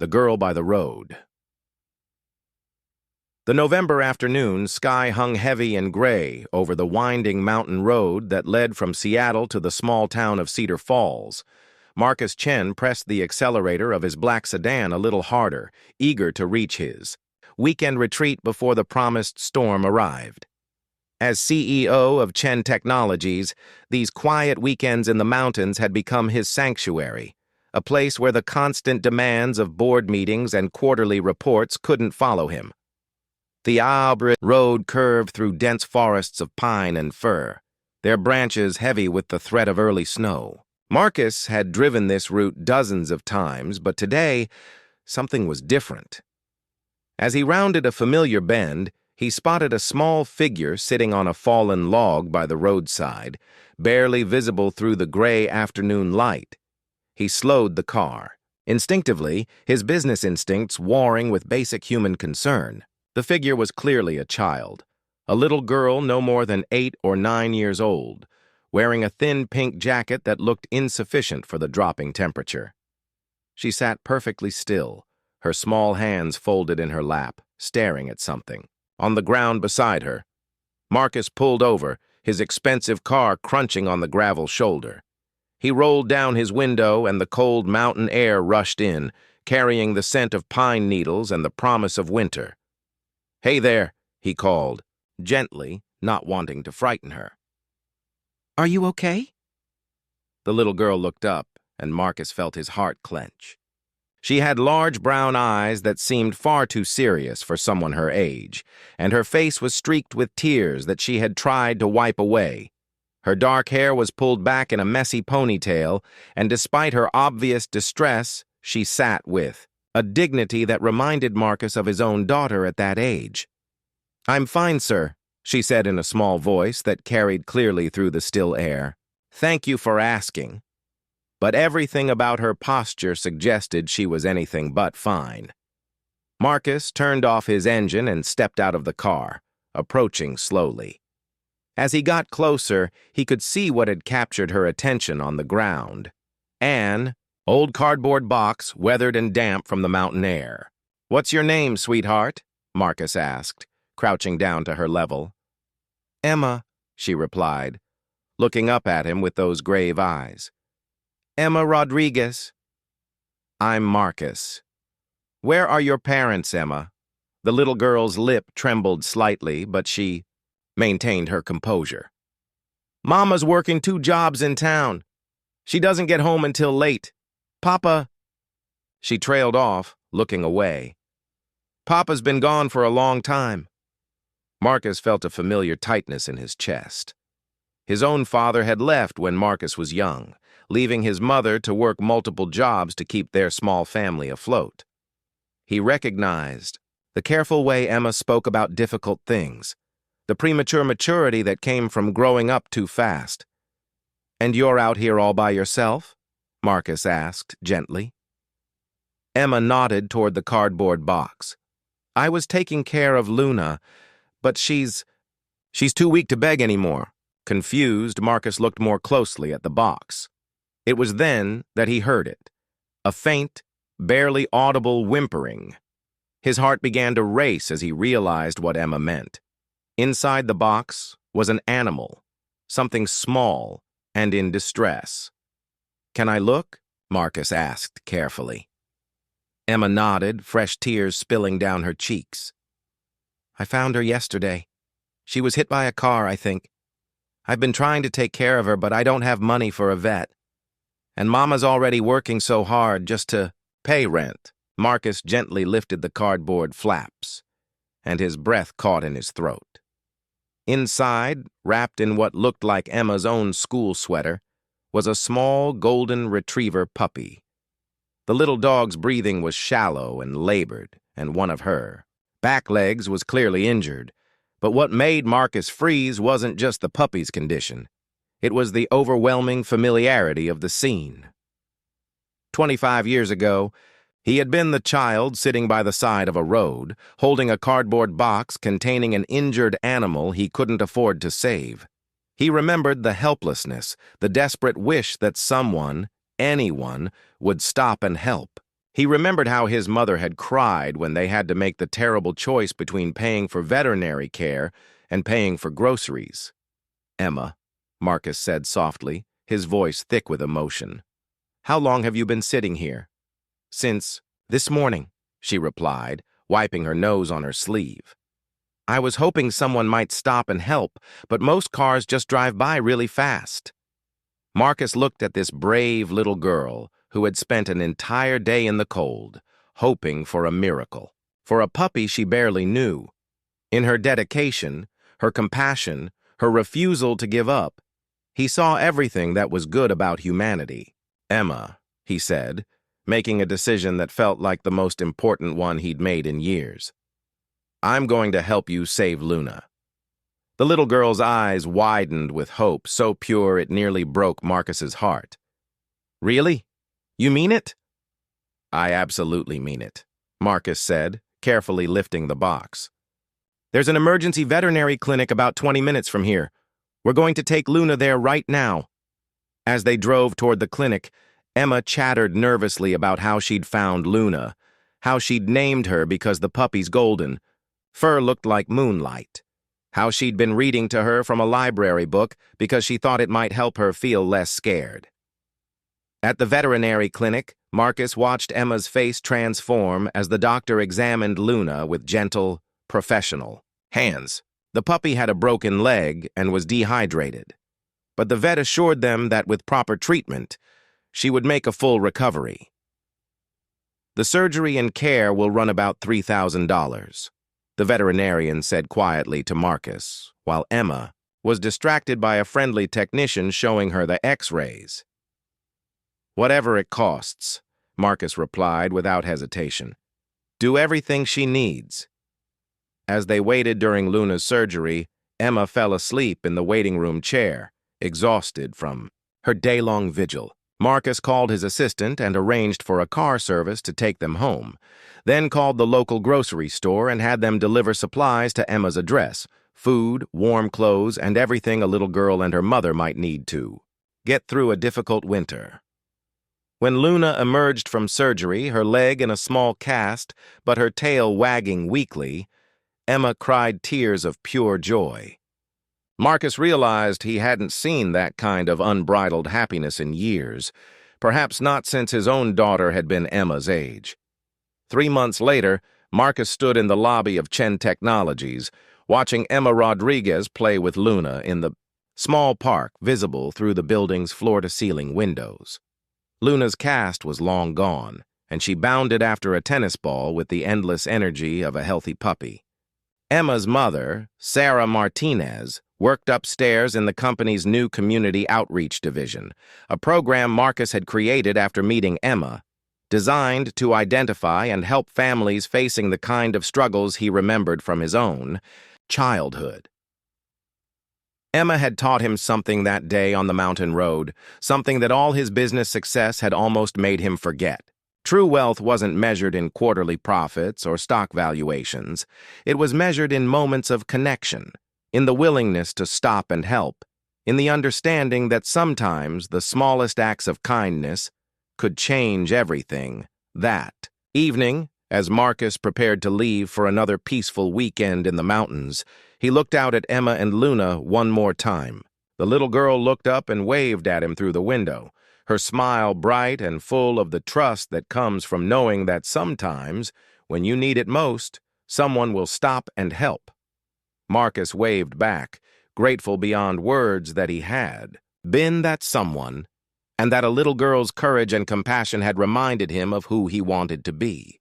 The Girl by the Road. The November afternoon sky hung heavy and gray over the winding mountain road that led from Seattle to the small town of Cedar Falls. Marcus Chen pressed the accelerator of his black sedan a little harder, eager to reach his weekend retreat before the promised storm arrived. As CEO of Chen Technologies, these quiet weekends in the mountains had become his sanctuary, a place where the constant demands of board meetings and quarterly reports couldn't follow him. The Arbre road curved through dense forests of pine and fir, their branches heavy with the threat of early snow. Marcus had driven this route dozens of times, but today, something was different. As he rounded a familiar bend, he spotted a small figure sitting on a fallen log by the roadside, barely visible through the gray afternoon light. He slowed the car, instinctively, his business instincts warring with basic human concern. The figure was clearly a child, a little girl no more than 8 or 9 years old, wearing a thin pink jacket that looked insufficient for the dropping temperature. She sat perfectly still, her small hands folded in her lap, staring at something. On the ground beside her, Marcus pulled over, his expensive car crunching on the gravel shoulder. He rolled down his window and the cold mountain air rushed in, carrying the scent of pine needles and the promise of winter. "Hey there," he called, gently, not wanting to frighten her. "Are you okay?" The little girl looked up, and Marcus felt his heart clench. She had large brown eyes that seemed far too serious for someone her age, and her face was streaked with tears that she had tried to wipe away. Her dark hair was pulled back in a messy ponytail, and despite her obvious distress, she sat with a dignity that reminded Marcus of his own daughter at that age. "I'm fine, sir," she said in a small voice that carried clearly through the still air. "Thank you for asking." But everything about her posture suggested she was anything but fine. Marcus turned off his engine and stepped out of the car, approaching slowly. As he got closer, he could see what had captured her attention on the ground. An old cardboard box, weathered and damp from the mountain air. "What's your name, sweetheart?" Marcus asked, crouching down to her level. "Emma," she replied, looking up at him with those grave eyes. "Emma Rodriguez." "I'm Marcus. Where are your parents, Emma?" The little girl's lip trembled slightly, but she maintained her composure. "Mama's working 2 jobs in town. She doesn't get home until late. Papa—" She trailed off, looking away. "Papa's been gone for a long time." Marcus felt a familiar tightness in his chest. His own father had left when Marcus was young, leaving his mother to work multiple jobs to keep their small family afloat. He recognized the careful way Emma spoke about difficult things, the premature maturity that came from growing up too fast. "And you're out here all by yourself?" Marcus asked gently. Emma nodded toward the cardboard box. "I was taking care of Luna, but she's too weak to beg anymore." Confused, Marcus looked more closely at the box. It was then that he heard it, a faint, barely audible whimpering. His heart began to race as he realized what Emma meant. Inside the box was an animal, something small and in distress. "Can I look?" Marcus asked carefully. Emma nodded, fresh tears spilling down her cheeks. "I found her yesterday. She was hit by a car, I think. I've been trying to take care of her, but I don't have money for a vet. And Mama's already working so hard just to pay rent." Marcus gently lifted the cardboard flaps, and his breath caught in his throat. Inside, wrapped in what looked like Emma's own school sweater, was a small golden retriever puppy. The little dog's breathing was shallow and labored, and one of her back legs was clearly injured. But what made Marcus freeze wasn't just the puppy's condition. It was the overwhelming familiarity of the scene. 25 years ago, he had been the child sitting by the side of a road, holding a cardboard box containing an injured animal he couldn't afford to save. He remembered the helplessness, the desperate wish that someone, anyone, would stop and help. He remembered how his mother had cried when they had to make the terrible choice between paying for veterinary care and paying for groceries. "Emma," Marcus said softly, his voice thick with emotion. "How long have you been sitting here?" "Since this morning," she replied, wiping her nose on her sleeve. "I was hoping someone might stop and help, but most cars just drive by really fast." Marcus looked at this brave little girl who had spent an entire day in the cold, hoping for a miracle. For a puppy she barely knew. In her dedication, her compassion, her refusal to give up, he saw everything that was good about humanity. "Emma," he said, making a decision that felt like the most important one he'd made in years. "I'm going to help you save Luna." The little girl's eyes widened with hope, so pure it nearly broke Marcus's heart. "Really? You mean it?" "I absolutely mean it," Marcus said, carefully lifting the box. "There's an emergency veterinary clinic about 20 minutes from here. We're going to take Luna there right now." As they drove toward the clinic, Emma chattered nervously about how she'd found Luna, how she'd named her because the puppy's golden. Fur looked like moonlight. How she'd been reading to her from a library book because she thought it might help her feel less scared. At the veterinary clinic, Marcus watched Emma's face transform as the doctor examined Luna with gentle, professional hands. The puppy had a broken leg and was dehydrated, but the vet assured them that with proper treatment, she would make a full recovery. "The surgery and care will run about $3,000, the veterinarian said quietly to Marcus, while Emma was distracted by a friendly technician showing her the X-rays. "Whatever it costs," Marcus replied without hesitation. "Do everything she needs." As they waited during Luna's surgery, Emma fell asleep in the waiting room chair, exhausted from her day-long vigil. Marcus called his assistant and arranged for a car service to take them home, then called the local grocery store and had them deliver supplies to Emma's address: food, warm clothes, and everything a little girl and her mother might need to get through a difficult winter. When Luna emerged from surgery, her leg in a small cast, but her tail wagging weakly, Emma cried tears of pure joy. Marcus realized he hadn't seen that kind of unbridled happiness in years, perhaps not since his own daughter had been Emma's age. 3 months later, Marcus stood in the lobby of Chen Technologies, watching Emma Rodriguez play with Luna in the small park visible through the building's floor-to-ceiling windows. Luna's cast was long gone, and she bounded after a tennis ball with the endless energy of a healthy puppy. Emma's mother, Sarah Martinez, worked upstairs in the company's new Community Outreach Division, a program Marcus had created after meeting Emma, designed to identify and help families facing the kind of struggles he remembered from his own childhood. Emma had taught him something that day on the mountain road, something that all his business success had almost made him forget. True wealth wasn't measured in quarterly profits or stock valuations. It was measured in moments of connection, in the willingness to stop and help, in the understanding that sometimes the smallest acts of kindness could change everything. That evening, as Marcus prepared to leave for another peaceful weekend in the mountains, he looked out at Emma and Luna one more time. The little girl looked up and waved at him through the window, her smile bright and full of the trust that comes from knowing that sometimes, when you need it most, someone will stop and help. Marcus waved back, grateful beyond words that he had been that someone, and that a little girl's courage and compassion had reminded him of who he wanted to be.